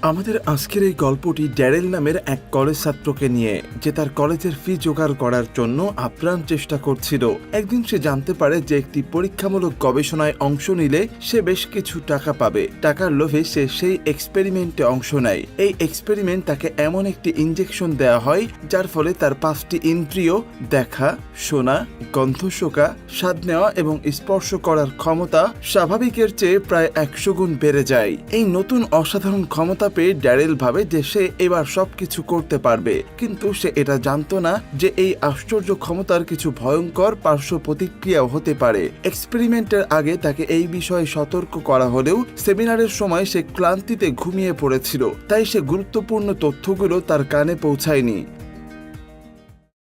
আমাদের আজকের এই গল্পটি ড্যারেল নামের এক কলেজ ছাত্রকে নিয়ে, যে তার কলেজের ফি জোগাড় করার জন্য আপ্রাণ চেষ্টা করছিল। একদিন সে জানতে পারে যে একটি পরীক্ষামূলক গবেষণায় অংশ নিলে সে বেশ কিছু টাকা পাবে। টাকার লোভে সে সেই এক্সপেরিমেন্টে অংশ নেয়। এই এক্সপেরিমেন্ট তাকে এমন একটি ইনজেকশন দেওয়া হয় যার ফলে তার 5টি ইন্দ্রিয়, দেখা, শোনা, গন্ধ শোকা, স্বাদ নেওয়া এবং স্পর্শ করার ক্ষমতা স্বাভাবিকের চেয়ে প্রায় 100 গুণ বেড়ে যায়। এই নতুন অসাধারণ ক্ষমতা পেয়ে ড্যারেল ভাবে যে সে এবার সবকিছু করতে পারবে, কিন্তু সে এটা জানতো না যে এই আশ্চর্য ক্ষমতার কিছু ভয়ঙ্কর পার্শ্ব প্রতিক্রিয়াও হতে পারে। এক্সপেরিমেন্টের আগে তাকে এই বিষয়ে সতর্ক করা হলেও সেমিনারের সময় সে ক্লান্তিতে ঘুমিয়ে পড়েছিল, তাই সে গুরুত্বপূর্ণ তথ্যগুলো তার কানে পৌঁছায়নি।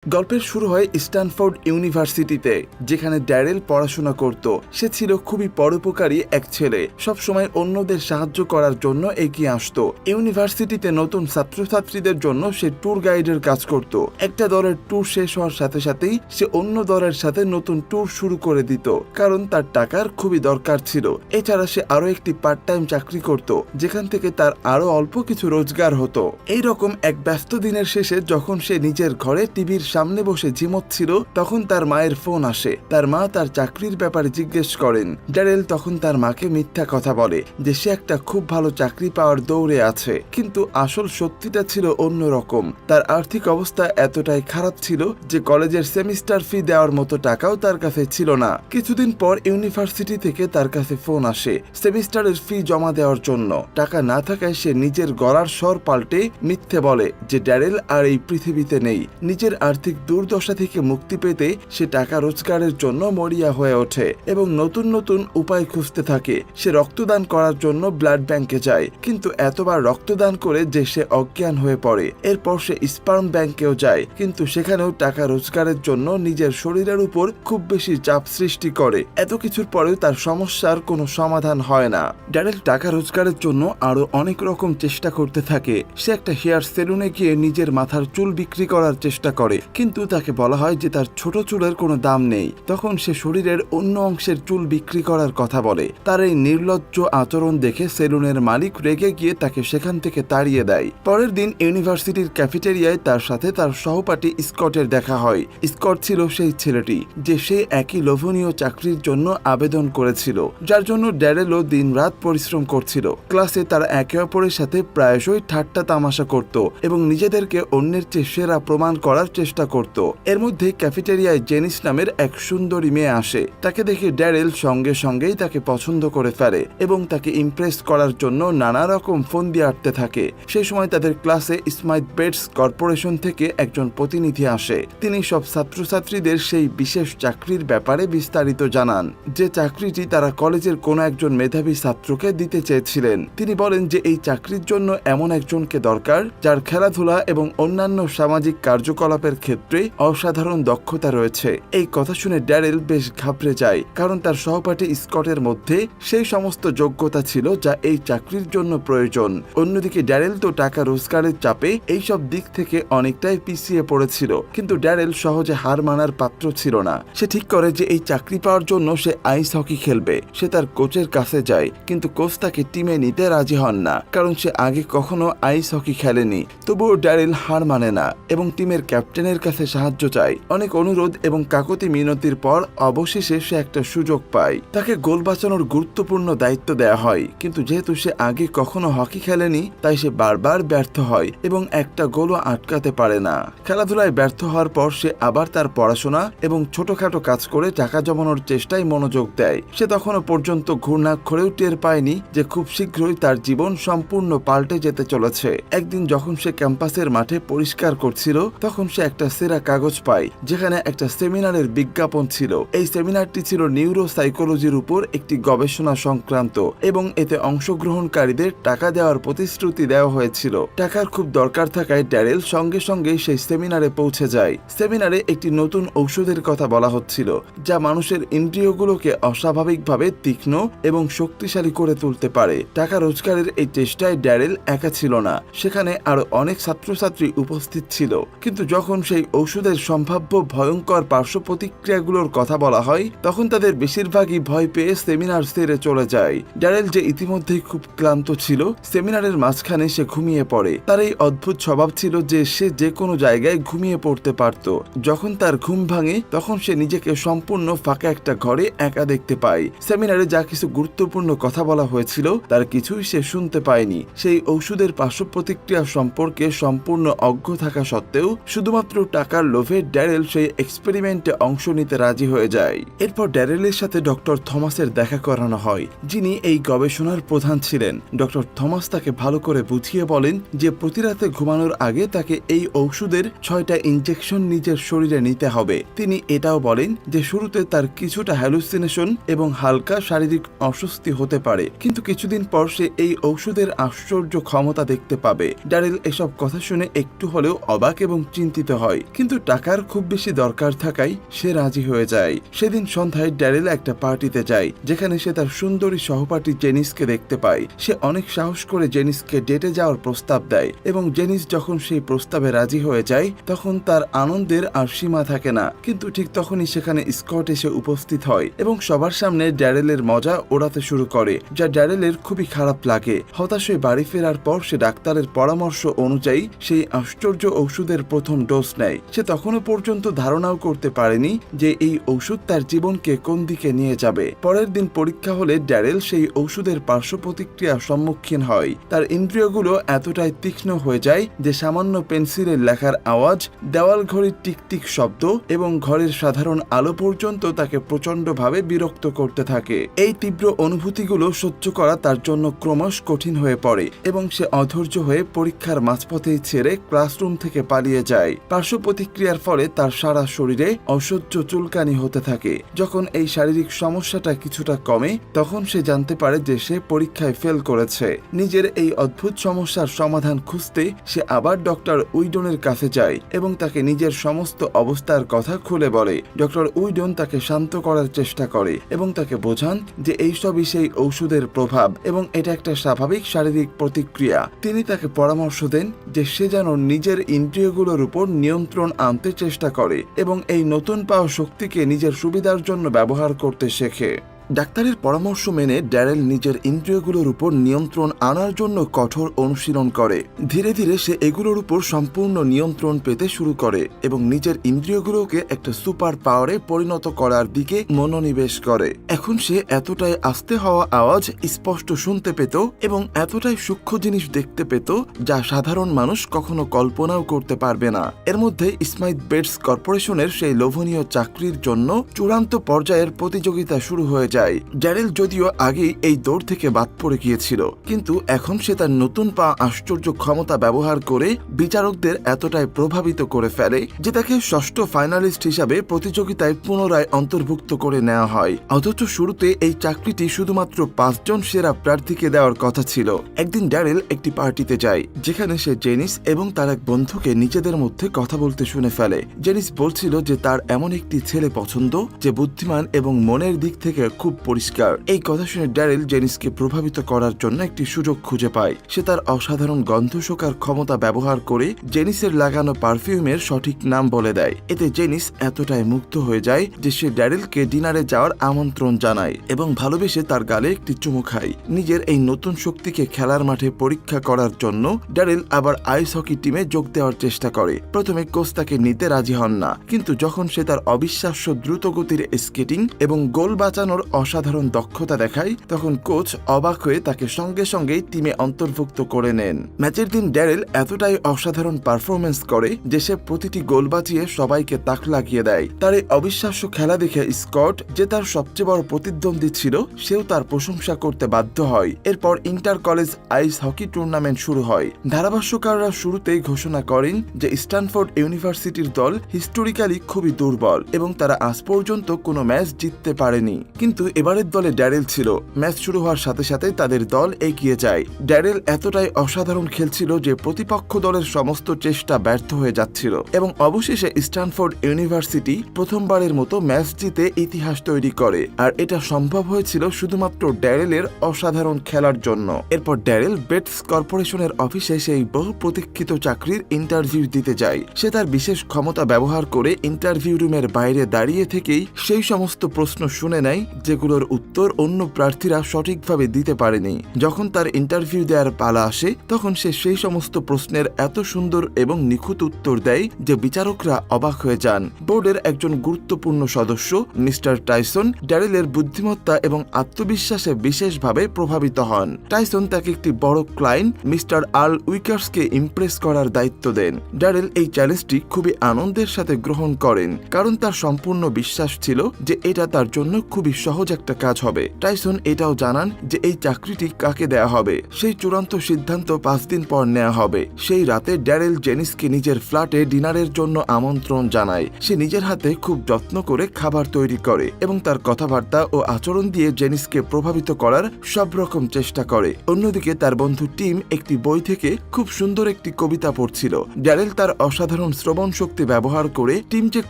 গল্পের শুরু হয় স্ট্যানফোর্ড ইউনিভার্সিটিতে, যেখানে ড্যারেল পড়াশোনা করত। সে ছিল খুবই পরোপকারী এক ছেলে, সবসময় অন্যদের সাহায্য করার জন্য এগিয়ে আসত। ইউনিভার্সিটিতে নতুন ছাত্রছাত্রীদের জন্য সে ট্যুর গাইডের কাজ করত। একটা দলের ট্যুর শেষ হওয়ার সাথে সাথেই সে অন্য দলের সাথে নতুন ট্যুর শুরু করে দিত, কারণ তার টাকার খুবই দরকার ছিল। এছাড়া সে আরো একটি পার্ট টাইম চাকরি করত, যেখান থেকে তার আরো অল্প কিছু রোজগার হতো। এইরকম এক ব্যস্ত দিনের শেষে যখন সে নিজের ঘরে টিভির সামনে বসে ঝিমোচ্ছিল, তখন তার মায়ের ফোন আসে। তার মা তার চাকরির ব্যাপারে জিজ্ঞেস করেন। ড্যারেল তখন তার মাকে মিথ্যা কথা বলে যে সে একটা খুব ভালো চাকরি পাওয়ার দৌড়ে আছে, কিন্তু আসল সত্যিটা ছিল অন্যরকম। তার আর্থিক অবস্থা এতটাই খারাপ ছিল যে কলেজের সেমিস্টার ফি দেওয়ার মতো টাকাও তার কাছে ছিল না। কিছুদিন পর ইউনিভার্সিটি থেকে তার কাছে ফোন আসে সেমিস্টারের ফি জমা দেওয়ার জন্য। টাকা না থাকায় সে নিজের গলার স্বর পাল্টে মিথ্যে বলে যে ড্যারেল আর এই পৃথিবীতে নেই। নিজের আর্থিক দুর্দশা থেকে মুক্তি পেতে সে টাকা রোজগারের জন্য মরিয়া হয়ে ওঠে এবং নতুন নতুন উপায় খুঁজতে থাকে। সে রক্তদান করার জন্য ব্লাড ব্যাংকে যায়, কিন্তু এতবার রক্তদান করে যে সে অজ্ঞান হয়ে পড়ে। এরপর সে স্পার্ম ব্যাংকেও যায়, কিন্তু সেখানেও টাকা রোজগারের জন্য নিজের শরীরের উপর খুব বেশি চাপ সৃষ্টি করে। এত কিছুর পরেও তার সমস্যার কোনো সমাধান হয় না। ড্যারেল টাকা রোজগারের জন্য আরো অনেক রকম চেষ্টা করতে থাকে। সে একটা হেয়ার সেলুনে গিয়ে নিজের মাথার চুল বিক্রি করার চেষ্টা করে, কিন্তু তাকে বলা হয় যে তার ছোট চুলের কোনো দাম নেই। তখন সে শরীরের অন্য অংশের চুল বিক্রি করার কথা বলে। তার এই নির্লজ্জ আচরণ দেখে সেলুনের মালিক রেগে গিয়ে তাকে সেখান থেকে তাড়িয়ে দেয়। পরের দিন ইউনিভার্সিটির ক্যাফেটেরিয়ায় তার সাথে তার সহপাঠী স্কটের দেখা হয়। স্কট ছিল সেই ছেলেটি যে সে একই লোভনীয় চাকরির জন্য আবেদন করেছিল, যার জন্য ড্যারেলও দিন রাত পরিশ্রম করছিল। ক্লাসে তারা একে অপরের সাথে প্রায়শই ঠাট্টা তামাশা করত এবং নিজেদেরকে অন্যের চেয়ে সেরা প্রমাণ করার চেষ্টা করত। এর মধ্যে ক্যাফেটেরিয়ায় জেনিস নামের এক সুন্দরী মেয়ে আসে। তাকে দেখে ড্যারেল সঙ্গে সঙ্গেই তাকে পছন্দ করে ফেলে এবং তাকে ইমপ্রেস করার জন্য নানা রকম ফোন দিয়ে আটতে থাকে। সেই সময় তাদের ক্লাসে স্মাইথ বেডস কর্পোরেশন থেকে একজন প্রতিনিধি আসে। তিনি সব ছাত্রছাত্রীদের সেই বিশেষ চাকরির ব্যাপারে বিস্তারিত জানান, যে চাকরিটি তারা কলেজের কোনো একজন মেধাবী ছাত্রকে দিতে চেয়েছিলেন। তিনি বলেন যে এই চাকরির জন্য এমন একজনকে দরকার যার খেলাধুলা এবং অন্যান্য সামাজিক কার্যকলাপের ক্ষেত্রে অসাধারণ দক্ষতা রয়েছে। এই কথা শুনে ড্যারেল বেশ ঘাবড়ে যায়, কারণ তার সহপাঠী স্কটের মধ্যে সেই সমস্ত যোগ্যতা ছিল যা এই চাকরির জন্য প্রয়োজন। অন্যদিকে ড্যারেল তো টাকা রোজগারের চাপে এইসব দিক থেকে অনেকটাই পিছিয়ে পড়েছিল, কিন্তু ড্যারেল সহজে হার মানার পাত্র ছিল না। সে ঠিক করে যে এই চাকরি পাওয়ার জন্য সে আইস হকি খেলবে। সে তার কোচের কাছে যায়, কিন্তু কোচ তাকে টিমে নিতে রাজি হন না, কারণ সে আগে কখনো আইস হকি খেলেনি। তবুও ড্যারেল হার মানে না এবং টিমের ক্যাপ্টেনের কাছে সাহায্য চায়। অনেক অনুরোধ এবং কাকতি মিনতির পর অবশেষে সে একটা সুযোগ পায়। তাকে গোল বাঁচানোর গুরুত্বপূর্ণ দায়িত্ব দেওয়া হয়, কিন্তু যেহেতু সে আগে কখনো হকি খেলেনি তাই সে বারবার ব্যর্থ হয় এবং একটা গোলও আটকাতে পারে না। খেলাধুলায় ব্যর্থ হওয়ার পর সে আবার তার পড়াশোনা এবং ছোটখাটো কাজ করে টাকা জমানোর চেষ্টায় মনোযোগ দেয়। সে তখনও পর্যন্ত ঘূর্ণাক্ষরেও টের পায়নি যে খুব শীঘ্রই তার জীবন সম্পূর্ণ পাল্টে যেতে চলেছে। একদিন যখন সে ক্যাম্পাসের মাঠে পরিষ্কার করছিল, তখন সে একটা সেরা কাগজ পায় যেখানে একটা সেমিনারের বিজ্ঞাপন ছিল। এই সেমিনারটি ছিল নিউরো সাইকোলজির উপর একটি গবেষণা সংক্রান্ত এবং এতে অংশগ্রহণকারীদের টাকা দেওয়ার প্রতিশ্রুতি দেওয়া হয়েছিল। টাকার খুব দরকার থাকায় ড্যারেল সঙ্গে সঙ্গে সেই সেমিনারে পৌঁছে যায়। সেমিনারে একটি নতুন ঔষধের কথা বলা হচ্ছিল যা মানুষের ইন্দ্রিয়গুলোকে অস্বাভাবিকভাবে তীক্ষ্ণ এবং শক্তিশালী করে তুলতে পারে। টাকা রোজগারের এই চেষ্টায় ড্যারেল একা ছিল না, সেখানে আরো অনেক ছাত্রছাত্রী উপস্থিত ছিল। কিন্তু যখন সে সেই ঔষধের সম্ভাব্য ভয়ঙ্কর পার্শ্ব প্রতিক্রিয়াগুলোর কথা বলা হয় তখন তাদের বেশিরভাগই ভয় পেয়ে সেমিনার ছেড়ে চলে যায়। ড্যারেল যে ইতিমধ্যেই খুব ক্লান্ত ছিল, সেমিনারের মাঝখানে সে ঘুমিয়ে পড়ে। তার এই অদ্ভুত স্বভাব ছিল যে সে যে কোনো জায়গায় ঘুমিয়ে পড়তে পারত। যখন তার ঘুম ভাঙে তখন সে নিজেকে সম্পূর্ণ ফাঁকা একটা ঘরে একা দেখতে পায়। সেমিনারে যা কিছু গুরুত্বপূর্ণ কথা বলা হয়েছিল তার কিছুই সে শুনতে পায়নি। সেই ঔষধের পার্শ্ব প্রতিক্রিয়া সম্পর্কে সম্পূর্ণ অজ্ঞ থাকা সত্ত্বেও শুধুমাত্র টাকার লোভে ড্যারেল সেই এক্সপেরিমেন্টে অংশ নিতে রাজি হয়ে যায়। এরপর ড্যারেলের সাথে ডক্টর থমাসের দেখা করানো হয়, যিনি এই গবেষণার প্রধান ছিলেন। ডক্টর থমাস তাকে ভালো করে বুঝিয়ে বলেন যে প্রতি রাতে ঘুমানোর আগে তাকে এই ঔষধের 6টা ইনজেকশন নিজের শরীরে নিতে হবে। তিনি এটাও বলেন যে শুরুতে তার কিছুটা হ্যালুসিনেশন এবং হালকা শারীরিক অস্বস্তি হতে পারে, কিন্তু কিছুদিন পর সে এই ঔষধের আশ্চর্য ক্ষমতা দেখতে পাবে। ড্যারেল এসব কথা শুনে একটু হলেও অবাক এবং চিন্তিত হয়, কিন্তু টাকার খুব বেশি দরকার থাকায় সে রাজি হয়ে যায়। সেদিন সন্ধ্যায় ড্যারেল একটা পার্টিতে যায়, যেখানে সে তার সুন্দরী সহপাঠী জেনিসকে দেখতে পায়। সে অনেক সাহস করে জেনিসকে ডেটে যাওয়ার প্রস্তাব দেয় এবং জেনিস যখন সেই প্রস্তাবে রাজি হয়ে যায় তখন তার আনন্দের আর সীমা থাকে না। কিন্তু ঠিক তখনই সেখানে স্কট এসে উপস্থিত হয় এবং সবার সামনে ড্যারেলের মজা ওড়াতে শুরু করে, যা ড্যারেলের খুবই খারাপ লাগে। হতাশ হয়ে বাড়ি ফেরার পর সে ডাক্তারের পরামর্শ অনুযায়ী সেই আশ্চর্য ঔষধের প্রথম ডোজ নেয়। সে তখনও পর্যন্ত ধারণাও করতে পারেনি যে এই ঔষধ তার জীবনকে কোন দিকে নিয়ে যাবে। পরের দিন পরীক্ষা হলে ড্যারেল সেই ঔষধের পার্শ্ব প্রতিক্রিয়ার সম্মুখীন হয়। তার ইন্দ্রিয়গুলো এতটাই তীক্ষ্ণ হয়ে যায় যে সামান্য পেন্সিলের লেখার আওয়াজ, দেওয়াল ঘড়ির টিকটিক শব্দ এবং ঘরের সাধারণ আলো পর্যন্ত তাকে প্রচন্ডভাবে বিরক্ত করতে থাকে। এই তীব্র অনুভূতিগুলো সহ্য করা তার জন্য ক্রমশ কঠিন হয়ে পড়ে এবং সে অধৈর্য হয়ে পরীক্ষার মাঝপথেই ছেড়ে ক্লাসরুম থেকে পালিয়ে যায়। পার্শ্ব প্রতিক্রিয়ার ফলে তার সারা শরীরে অসহ্য চুলকানি হতে থাকে। যখন এই শারীরিক সমস্যাটা কিছুটা কমে তখন সে জানতে পারে যে সে পরীক্ষায় ফেল করেছে। নিজের এই অদ্ভুত সমস্যার সমাধান খুঁজতে সে আবার ডক্টর উইডনের কাছে যায় এবং তাকে নিজের সমস্ত অবস্থার কথা খুলে বলে। ডক্টর উইডন তাকে শান্ত করার চেষ্টা করে এবং তাকে বোঝান যে এইসবই সেই ঔষধের প্রভাব এবং এটা একটা স্বাভাবিক শারীরিক প্রতিক্রিয়া। তিনি তাকে পরামর্শ দেন যে সে যেন নিজের ইন্দ্রিয়গুলোর উপর নিয়ন্ত্রণ আনতে চেষ্টা করে এবং এই নতুন পাওয়া শক্তিকে নিজের সুবিধার জন্য ব্যবহার করতে শেখে। ডাক্তারের পরামর্শ মেনে ড্যারেল নিজের ইন্দ্রিয়গুলোর উপর নিয়ন্ত্রণ আনার জন্য কঠোর অনুশীলন করে। ধীরে ধীরে সে এগুলোর উপর সম্পূর্ণ নিয়ন্ত্রণ পেতে শুরু করে এবং নিজের ইন্দ্রিয়গুলোকে একটা সুপার পাওয়ারে পরিণত করার দিকে মনোনিবেশ করে। এখন সে এতটাই আস্তে হওয়া আওয়াজ স্পষ্ট শুনতে পেত এবং এতটাই সূক্ষ্ম জিনিস দেখতে পেত যা সাধারণ মানুষ কখনো কল্পনাও করতে পারবে না। এর মধ্যে স্মাইথ বেডস কর্পোরেশনের সেই লোভনীয় চাকরির জন্য চূড়ান্ত পর্যায়ের প্রতিযোগিতা শুরু হয়ে যায়। ড্যারেল যদিও আগেই এই দৌড় থেকে বাদ পড়ে গিয়েছিল, কিন্তু এখন সে তার নতুন পাওয়া আশ্চর্য ক্ষমতা ব্যবহার করে বিচারকদের এতটাই প্রভাবিত করে ফেলে যে তাকে ষষ্ঠ ফাইনালিস্ট হিসাবে প্রতিযোগিতায় পুনরায় অন্তর্ভুক্ত করে নেওয়া হয়। অথচ শুরুতে এই চাকরিটি শুধুমাত্র 5 জন সেরা প্রার্থীকে দেওয়ার কথা ছিল। একদিন ড্যারেল একটি পার্টিতে যায় যেখানে সে জেনিস এবং তার এক বন্ধুকে নিজেদের মধ্যে কথা বলতে শুনে ফেলে। জেনিস বলছিল যে তার এমন একটি ছেলে পছন্দ যে বুদ্ধিমান এবং মনের দিক থেকে খুব পরিষ্কার। এই কথা শুনে ড্যারেল জেনিসকে প্রভাবিত করার জন্য একটি সুযোগ খুঁজে পায়। সে তার অসাধারণ গন্ধ শোকার ক্ষমতা ব্যবহার করে জেনিসের লাগানো পারফিউমের সঠিক নাম বলে দেয়। এতে জেনিস এতটাই মুগ্ধ হয়ে যায় যে সে ড্যারেলকে ডিনারে যাওয়ার আমন্ত্রণ জানায় এবং ভালোবেসে তার গালে একটি চুমু খায়। নিজের এই নতুন শক্তিকে খেলার মাঠে পরীক্ষা করার জন্য ড্যারেল আবার আইস হকি টিমে যোগ দেওয়ার চেষ্টা করে। প্রথমে কোচ তাকে নিতে রাজি হন না, কিন্তু যখন সে তার অবিশ্বাস্য দ্রুতগতির স্কেটিং এবং গোল বাঁচানোর অসাধারণ দক্ষতা দেখায় তখন কোচ অবাক হয়ে তাকে সঙ্গে সঙ্গেই টিমে অন্তর্ভুক্ত করে নেন। ম্যাচের দিন ড্যারেল এতটাই অসাধারণ পারফরমেন্স করে যে সে প্রতিটি গোল বাঁচিয়ে সবাইকে তাক লাগিয়ে দেয়। তার এই অবিশ্বাস্য খেলা দেখে স্কট, যে তার সবচেয়ে বড় প্রতিদ্বন্দ্বী ছিল, সেও তার প্রশংসা করতে বাধ্য হয়। এরপর inter college ice hockey tournament শুরু হয়। ধারাভাষ্যকাররা শুরুতেই ঘোষণা করেন যে স্ট্যানফোর্ড ইউনিভার্সিটির দল হিস্টোরিক্যালি খুবই দুর্বল এবং তারা আজ পর্যন্ত কোনো ম্যাচ জিততে পারেনি। কিন্তু কিন্তু এবারের দলে ড্যারেল ছিল। ম্যাচ শুরু হওয়ার সাথে সাথে তাদের দল এগিয়ে যায়। ড্যারেল এতটাই অসাধারণ খেলছিল যে প্রতিপক্ষ দলের সমস্ত চেষ্টা ব্যর্থ হয়ে যাচ্ছিল এবং অবশেষে স্ট্যানফোর্ড ইউনিভার্সিটি প্রথমবারের মতো ম্যাচ জিতে ইতিহাস তৈরি করে। আর এটা সম্ভব হয়েছিল শুধুমাত্র ড্যারেলের অসাধারণ খেলার জন্য। এরপর ড্যারেল বেটস কর্পোরেশনের অফিসে সেই বহু প্রতীক্ষিত চাকরির ইন্টারভিউ দিতে যায়। সে তার বিশেষ ক্ষমতা ব্যবহার করে ইন্টারভিউ রুমের বাইরে দাঁড়িয়ে থেকেই সেই সমস্ত প্রশ্ন শুনে নেয় যেগুলোর উত্তর অন্য প্রার্থীরা সঠিকভাবে দিতে পারেনি। যখন তার ইন্টারভিউ দেওয়ার পালা আসে তখন সে সেই সমস্ত প্রশ্নের এত সুন্দর এবং নিখুঁত উত্তর দেয় যে বিচারকরা অবাক হয়ে যান। বোর্ডের একজন গুরুত্বপূর্ণ সদস্য মিস্টার টাইসন ড্যারেলের বুদ্ধিমত্তা এবং আত্মবিশ্বাসে বিশেষভাবে প্রভাবিত হন। টাইসন তাকে একটি বড় ক্লায়েন্ট মিস্টার আল উইকার্সকে ইমপ্রেস করার দায়িত্ব দেন। ড্যারেল এই চ্যালেঞ্জটি খুবই আনন্দের সাথে গ্রহণ করেন, কারণ তার সম্পূর্ণ বিশ্বাস ছিল যে এটা তার জন্য খুবই সহজ একটা কাজ হবে। টাইসন এটাও জানান যে এই চাকরিটি কাকে দেয়া হবে সেই চূড়ান্ত সিদ্ধান্ত 5 দিন পর নেওয়া হবে। সেই রাতে ড্যারেল জেনিসকে নিজের ফ্ল্যাটে ডিনারের জন্য আমন্ত্রণ জানায়। সে নিজের হাতে খুব যত্ন করে খাবার তৈরি করে এবং তার কথাবার্তা ও আচরণ দিয়ে জেনিসকে প্রভাবিত করার সব রকম চেষ্টা করে। অন্যদিকে তার বন্ধু টিম একটি বই থেকে খুব সুন্দর একটি কবিতা পড়ছিল। ড্যারেল তার অসাধারণ শ্রবণ শক্তি ব্যবহার করে টিম যে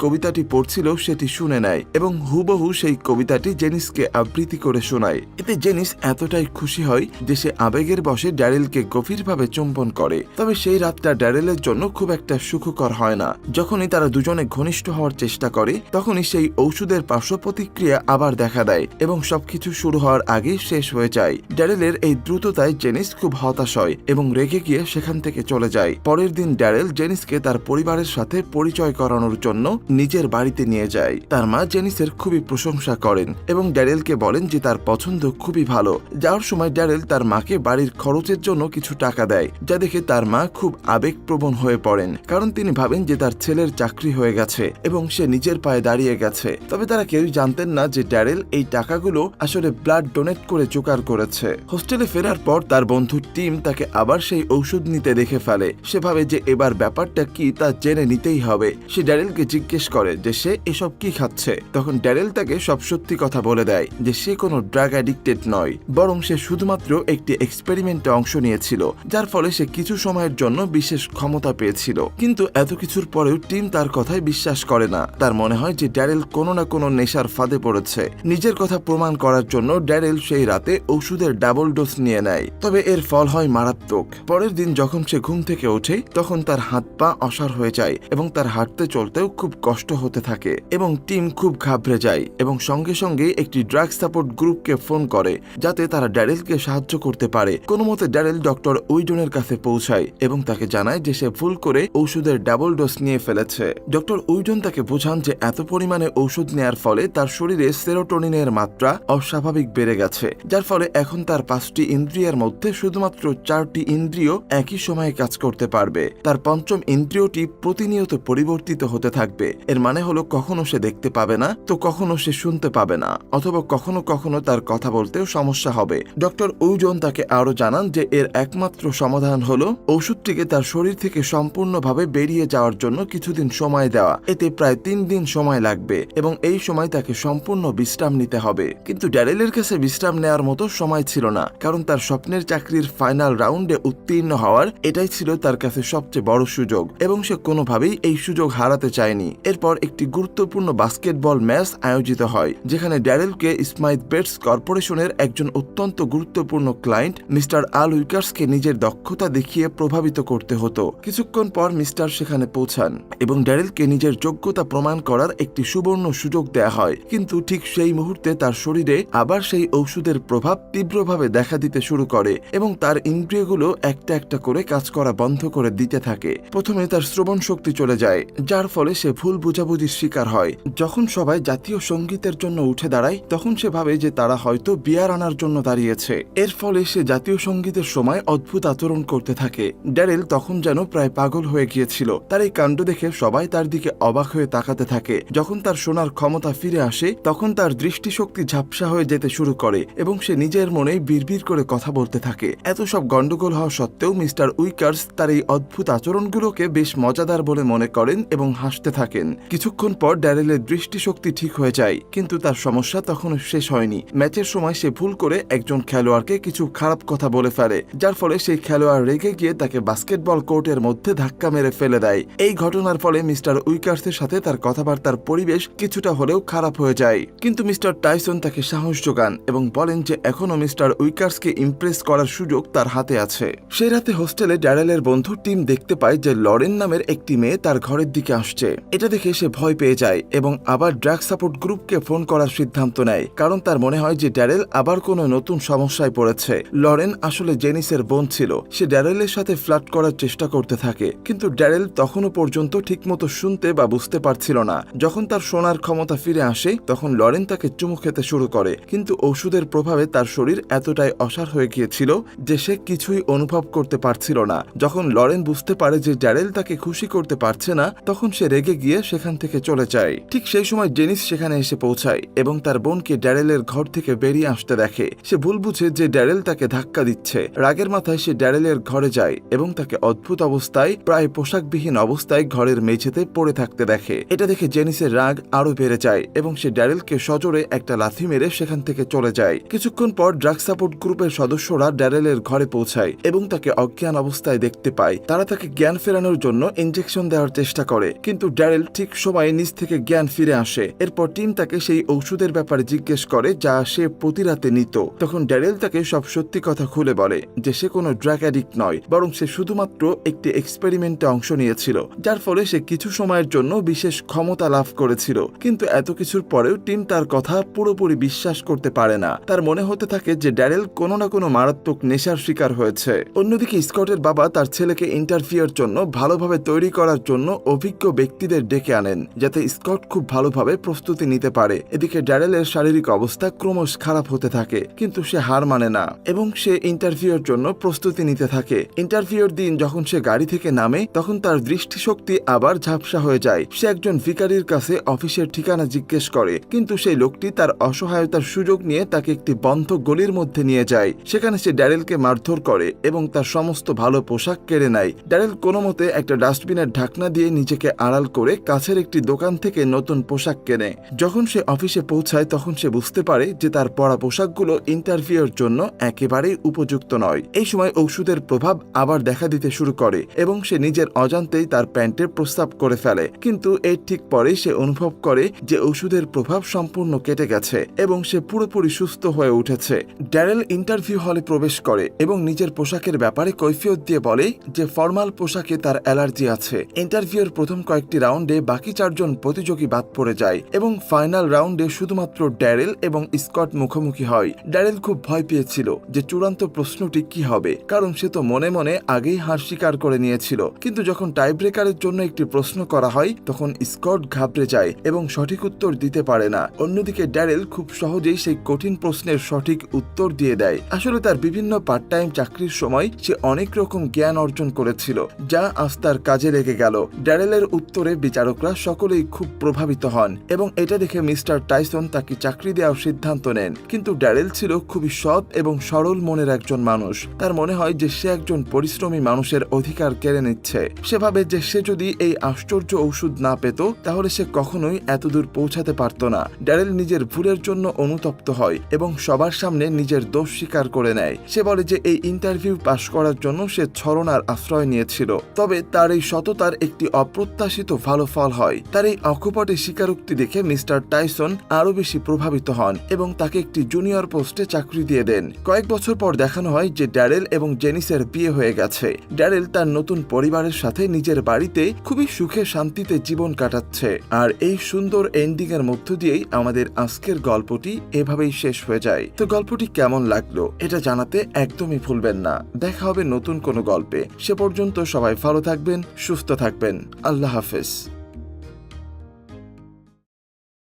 কবিতাটি পড়ছিল সেটি শুনে নেয় এবং হুবহু সেই কবিতাটি জেনিসকে আবৃত্তি করে শোনায়। এতে জেনিস এতটাই খুশি হয় যে সে আবেগের বশে ড্যারেলকে গভীরভাবে চুম্বন করে। তবে সেই রাতটা ড্যারেলের জন্য খুব একটা সুখকর হয় না। যখনই তারা দুজনে ঘনিষ্ঠ হওয়ার চেষ্টা করে তখনই সেই ঔষধের পার্শ্ব প্রতিক্রিয়া আবার দেখা দেয় এবং সবকিছু শুরু হওয়ার আগেই শেষ হয়ে যায়। ড্যারেলের এই দ্রুততায় জেনিস খুব হতাশ হয় এবং রেগে গিয়ে সেখান থেকে চলে যায়। পরের দিন ড্যারেল জেনিসকে তার পরিবারের সাথে পরিচয় করানোর জন্য নিজের বাড়িতে নিয়ে যায়। তার মা জেনিসের খুবই প্রশংসা করেন এবং ড্যারেলকে বলেন যে তার পছন্দ খুবই ভালো। যাওয়ার সময় ড্যারেল তার মাকে বাড়ির খরচের জন্য কিছু টাকা দেয়, যা দেখে তার মা খুব আবেগপ্রবণ হয়ে পড়েন, কারণ তিনি ভাবেন যে তার ছেলের চাকরি হয়ে গেছে এবং সে নিজের পায়ে দাঁড়িয়ে গেছে। তবে তারা কেউই জানতেন না যে ড্যারেল এই টাকাগুলো আসলে ব্লাড ডোনেট করে জোগাড় করেছে। হোস্টেলে ফেরার পর তার বন্ধু টিম তাকে আবার সেই ঔষধ নিতে দেখে ফেলে। সে ভাবে যে এবার ব্যাপারটা কি তা জেনে নিতেই হবে। সে ড্যারেলকে জিজ্ঞেস করে যে সে এসব কি খাচ্ছে। তখন ড্যারেল তাকে সব সত্যি কথা বলে দেয় যে সে কোনো ড্রাগ অ্যাডিক্টেড নয়, বরং সে শুধুমাত্র একটি এক্সপেরিমেন্টে অংশ নিয়েছিল, যার ফলে সে কিছু সময়ের জন্য বিশেষ ক্ষমতা পেয়েছিল। কিন্তু এত কিছুর পরেও টিম তার কথায় বিশ্বাস করে না। তার মনে হয় যে ড্যারেল কোনো না কোনো নেশার ফাঁদে পড়েছে। নিজের কথা প্রমাণ করার জন্য ড্যারেল সেই রাতে ওষুধের ডাবল ডোজ নিয়ে নেয়। তবে এর ফল হয় মারাত্মক। পরের দিন যখন সে ঘুম থেকে ওঠে তখন তার হাত পা অসাড় হয়ে যায় এবং তার হাঁটতে চলতেও খুব কষ্ট হতে থাকে এবং টিম খুব ঘাবড়ে যায় এবং সঙ্গে সঙ্গে একটি ড্রাগ সাপোর্ট গ্রুপকে ফোন করে যাতে তারা ড্যারেলকে সাহায্য করতে পারে। কোনো মতে ড্যারেল ডক্টর উইডনের কাছে পৌঁছায় এবং তাকে জানায় যে সে ভুল করে ঔষধের ডাবল ডোজ নিয়ে ফেলেছে। ডক্টর উইডন তাকে বোঝান যে এত পরিমাণে ঔষধ নেয়ার ফলে তার শরীরে সেরোটোনিনের মাত্রা অস্বাভাবিক বেড়ে গেছে, যার ফলে এখন তার 5টি ইন্দ্রিয়ের মধ্যে শুধুমাত্র 4টি ইন্দ্রিয় একই সময়ে কাজ করতে পারবে। তার পঞ্চম ইন্দ্রিয়টি প্রতিনিয়ত পরিবর্তিত হতে থাকবে। এর মানে হলো কখনো সে দেখতে পাবে না, তো কখনো সে শুনতে পাবে না, অথবা কখনো কখনো তার কথা বলতেও সমস্যা হবে। ডক্টর উইডন তাকে আরো জানান যে এর একমাত্র সমাধান হলো ওষুধটিকে তার শরীর থেকে সম্পূর্ণভাবে বেরিয়ে যাওয়ার জন্য কিছুদিন সময় দেওয়া। এতে প্রায় 3 দিন সময় লাগবে এবং এই সময় তাকে সম্পূর্ণ বিশ্রাম নিতে হবে। কিন্তু ড্যারেলের কাছে বিশ্রাম নেওয়ার মতো সময় ছিল না, কারণ তার স্বপ্নের চাকরির ফাইনাল রাউন্ডে উত্তীর্ণ হওয়ার এটাই ছিল তার কাছে সবচেয়ে বড় সুযোগ এবং সে কোনোভাবেই এই সুযোগ হারাতে চায়নি। এরপর একটি গুরুত্বপূর্ণ বাস্কেটবল ম্যাচ আয়োজিত হয়, যেখানে ড্যারেলকে স্মাইথ বেটস কর্পোরেশনের একজন অত্যন্ত গুরুত্বপূর্ণ ক্লায়েন্ট মিস্টার আল উইকার্সকে নিজের দক্ষতা দেখিয়ে প্রভাবিত করতে হতো। কিছুক্ষণ পর মিস্টার সেখানে পৌঁছান এবং ড্যারেলকে নিজের যোগ্যতা প্রমাণ করার একটি সুবর্ণ সুযোগ দেয়া হয়। কিন্তু ঠিক সেই মুহূর্তে তার শরীরে আবার সেই ঔষধের প্রভাব তীব্রভাবে দেখা দিতে শুরু করে এবং তার ইন্দ্রিয়গুলো একটা একটা করে কাজ করা বন্ধ করে দিতে থাকে। প্রথমে তার শ্রবণ শক্তি চলে যায়, যার ফলে সে ভুল বোঝাবুঝির শিকার হয়। যখন সবাই জাতীয় সঙ্গীতের জন্য উঠে দাঁড়ায় তখন সে ভাবে যে তারা হয়তো বিয়ার আনার জন্য দাঁড়িয়েছে। এর ফলে সে জাতীয় সঙ্গীতের সময় অদ্ভুত আচরণ করতে থাকে। ড্যারেল তখন যেন প্রায় পাগল হয়ে গিয়েছিল। তার এই কাণ্ড দেখে সবাই তার দিকে অবাক হয়ে তাকাতে থাকে। যখন তার শোনার ক্ষমতা ফিরে আসে তখন তার দৃষ্টিশক্তি ঝাপসা হয়ে যেতে শুরু করে এবং সে নিজের মনে বিড়বিড় করে কথা বলতে থাকে। এত সব গন্ডগোল হওয়া সত্ত্বেও মিস্টার উইকার্স তার এই অদ্ভুত আচরণগুলোকে বেশ মজাদার বলে মনে করেন এবং হাসতে থাকেন। কিছুক্ষণ পর ড্যারেলের দৃষ্টিশক্তি ঠিক হয়ে যায়, কিন্তু তার সমস্যা তখনও শেষ হয়নি। ম্যাচের সময় সে ভুল করে একজন খেলোয়াড়কে কিছু খারাপ কথা বলে ফেলে, যার ফলে সেই খেলোয়াড় রেগে গিয়ে তাকে বাস্কেটবল কোর্টের মধ্যে ধাক্কা মেরে ফেলে দেয়। এই ঘটনার ফলে মিস্টার উইকার্সের সাথে তার কথাবার্তার পরিবেশ কিছুটা হলেও খারাপ হয়ে যায়। কিন্তু মিস্টার টাইসন তাকে সাহস যোগান এবং বলেন যে এখনো মিস্টার উইকার্সকে ইমপ্রেস করার সুযোগ তার হাতে আছে। সেই রাতে হোস্টেলে ড্যারেলের বন্ধু টিম দেখতে পায় যে লরেন নামের একটি মেয়ে তার ঘরের দিকে আসছে। এটা দেখে সে ভয় পেয়ে যায় এবং আবার ড্রাগ সাপোর্ট গ্রুপকে ফোন করার সিদ্ধান্ত নেয়, কারণ তার মনে হয় যে ড্যারেল আবার কোনো নতুন সমস্যায় পড়েছে। লরেন আসলে জেনিসের বোন ছিল। সে ড্যারেলের সাথে ফ্লার্ট করার চেষ্টা করতে থাকে, কিন্তু ড্যারেল তখনও পর্যন্ত ঠিকমতো শুনতে বা বুঝতে পারছিল না। যখন তার শোনার ক্ষমতা ফিরে আসে তখন লরেন তাকে চুমু খেতে শুরু করে, কিন্তু ওষুধের প্রভাবে তার শরীর এতটাই অসাড় হয়ে গিয়েছিল যে সে কিছুই অনুভব করতে পারছিল না। যখন লরেন বুঝতে পারে যে ড্যারেল তাকে খুশি করতে পারছে না, তখন সে রেগে গিয়ে সেখান থেকে চলে যায়। ঠিক সেই সময় জেনিস সেখানে এসে পৌঁছায় এবং তার বোনকে ড্যারেলের ঘর থেকে বেরিয়ে আসতে দেখে। সে ভুল বুঝে যে ড্যারেল তাকে ধাক্কা দিচ্ছে। রাগের মাথায় সে ড্যারেলের ঘরে যায় এবং তাকে অদ্ভুত অবস্থায়, প্রায় পোশাকবিহীন অবস্থায় ঘরের মেঝেতে পড়ে থাকতে দেখে। এটা দেখে জেনিসের রাগ আরো বেড়ে যায় এবং সে ড্যারেলকে সজোরে একটা লাথি মেরে সেখান থেকে চলে যায়। কিছুক্ষণ পর ড্রাগ সাপোর্ট গ্রুপের সদস্যরা ড্যারেলের ঘরে পৌঁছায় এবং তাকে অজ্ঞান অবস্থায় দেখতে পায়। তারা তাকে জ্ঞান ফেরানোর জন্য ইনজেকশন দেওয়ার চেষ্টা করে, কিন্তু ড্যারেল ঠিক সময়ে নিজ থেকে জ্ঞান ফিরে আসে। এরপর টিম তাকে সেই ঔষধের ব্যাপারে জিজ্ঞেস করে যা সে প্রতি রাতে নিত। তখন ড্যারেল তাকে সব সত্যি কথা খুলে বলে যে সে কোনো ড্রাগ অ্যাডিক্ট নয়, বরং সে শুধুমাত্র একটি এক্সপেরিমেন্টে অংশ নিয়েছিল, যার ফলে সে কিছু সময়ের জন্য বিশেষ ক্ষমতা লাভ করেছিল। কিন্তু এত কিছুর পরেও টিম তার কথা পুরোপুরি বিশ্বাস করতে পারে না। তার মনে হতে থাকে যে ড্যারেল কোনো না কোনো মারাত্মক নেশার শিকার হয়েছে। অন্যদিকে স্কটের বাবা তার ছেলেকে ইন্টারভিউর জন্য ভালোভাবে তৈরি করার জন্য অভিজ্ঞ ব্যক্তিদের ডেকে আনেন, যাতে স্কট খুব ভালোভাবে প্রস্তুতি নিতে পারে। এদিকে ড্যারেলের শারীরিক অবস্থা ক্রমশ খারাপ হতে থাকে, কিন্তু সে হার মানে না এবং সে ইন্টারভিউর জন্য প্রস্তুতি নিতে থাকে। ইন্টারভিউর দিন যখন সে গাড়ি থেকে নামে তখন তার দৃষ্টিশক্তি আবার ঝাপসা হয়ে যায়। সে একজন ভিখারির কাছে অফিসের ঠিকানা জিজ্ঞেস করে, কিন্তু সেই লোকটি তার অসহায়তার সুযোগ নিয়ে তাকে একটি বন্ধ গলির মধ্যে নিয়ে যায়। সেখানে সে ড্যারেলকে মারধর করে এবং তার সমস্ত ভালো পোশাক কেড়ে নেয়। ড্যারেল কোনো মতে একটা ডাস্টবিনের ঢাকনা দিয়ে নিজেকে আড়াল করে কাছের একটি দোকান থেকে নতুন পোশাক কেনে। যখন সে অফিসে পৌঁছায় তখন সে বুঝতে পারে যে তার পরা পোশাকগুলো ইন্টারভিউর জন্য একেবারেই উপযুক্ত নয়। এই সময় ঔষধের প্রভাব আবার দেখা দিতে শুরু করে এবং সে নিজের অজান্তেই তার প্যান্টে প্রস্রাব করে ফেলে, কিন্তু এর ঠিক পরেই সে অনুভব করে যে ঔষধের প্রভাব সম্পূর্ণ কেটে গেছে এবং সে পুরোপুরি সুস্থ হয়ে উঠেছে। ড্যারেল ইন্টারভিউ হলে প্রবেশ করে এবং নিজের পোশাকের ব্যাপারে কৈফিয়ত দিয়ে বলে যে ফর্মাল পোশাকে তার অ্যালার্জি আছে। ইন্টারভিউর প্রথম কয়েকটি রাউন্ডে বাকি 4 জন প্রতিযোগী বাদ পড়ে যায় এবং ফাইনাল রাউন্ডে শুধুমাত্র ড্যারেল এবং স্কট মুখোমুখি হয়। ড্যারেল খুব ভয় পেয়েছিল যে চূড়ান্ত প্রশ্নটি কি হবে, কারণ সে তো মনে মনে আগেই হার স্বীকার করে নিয়েছিল। কিন্তু যখন টাইব্রেকারের জন্য একটি প্রশ্ন করা হয় তখন স্কট ঘাবড়ে যায় এবং সঠিক উত্তর দিতে পারে না। অন্যদিকে ড্যারেল খুব সহজেই সেই কঠিন প্রশ্নের সঠিক উত্তর দিয়ে দেয়। আসলে তার বিভিন্ন পার্ট টাইম চাকরির সময় সে অনেক রকম জ্ঞান অর্জন করেছিল, যা আজ তার কাজে লেগে গেল। ড্যারেলের উত্তরে বিচারকরা সকলেই খুব প্রভাবিত হন এবং এটা দেখে মিস্টার টাইসন তাকে চাকরি দেওয়ার সিদ্ধান্ত নেন। কিন্তু ড্যারেল ছিল খুবই সৎ এবং সরল মনের একজন মানুষ। তার মনে হয় যে সে একজন পরিশ্রমী মানুষের অধিকার কেড়ে নিচ্ছে। সে ভাবে যে সে যদি এই আশ্চর্য ঔষধ না পেত তাহলে সে কখনোই এতদূর পৌঁছাতে পারত না। ড্যারেল নিজের ভুলের জন্য অনুতপ্ত হয় এবং সবার সামনে নিজের দোষ স্বীকার করে নেয়। সে বলে যে এই ইন্টারভিউ পাশ করার জন্য সে ছলনার আশ্রয় নিয়েছিল, তবে তার এই সততার একটি অপ্রত্যাশিত ভালো ফল হয়। তার এই অকপটে স্বীকারোক্তি দেখে মিস্টার টাইসন আরো বেশি প্রভাবিত হন এবং তাকে একটি জুনিয়র পোস্টে চাকরি দিয়ে দেন। কয়েক বছর পর দেখানো হয় যে ড্যারেল এবং জেনিসের বিয়ে হয়ে গেছে। ড্যারেল তার নতুন পরিবারের সাথে নিজের বাড়িতে খুবই সুখে শান্তিতে জীবন কাটাচ্ছে। আর এই সুন্দর এন্ডিং এর মধ্য দিয়েই আমাদের আজকের গল্পটি এভাবেই শেষ হয়ে যায়। তো গল্পটি কেমন লাগলো এটা জানাতে একদমই ভুলবেন না। দেখা হবে নতুন কোনো গল্পে। সে পর্যন্ত সবাই ভালো থাকবেন, সুস্থ থাকবেন। আল্লাহ হাফেজ।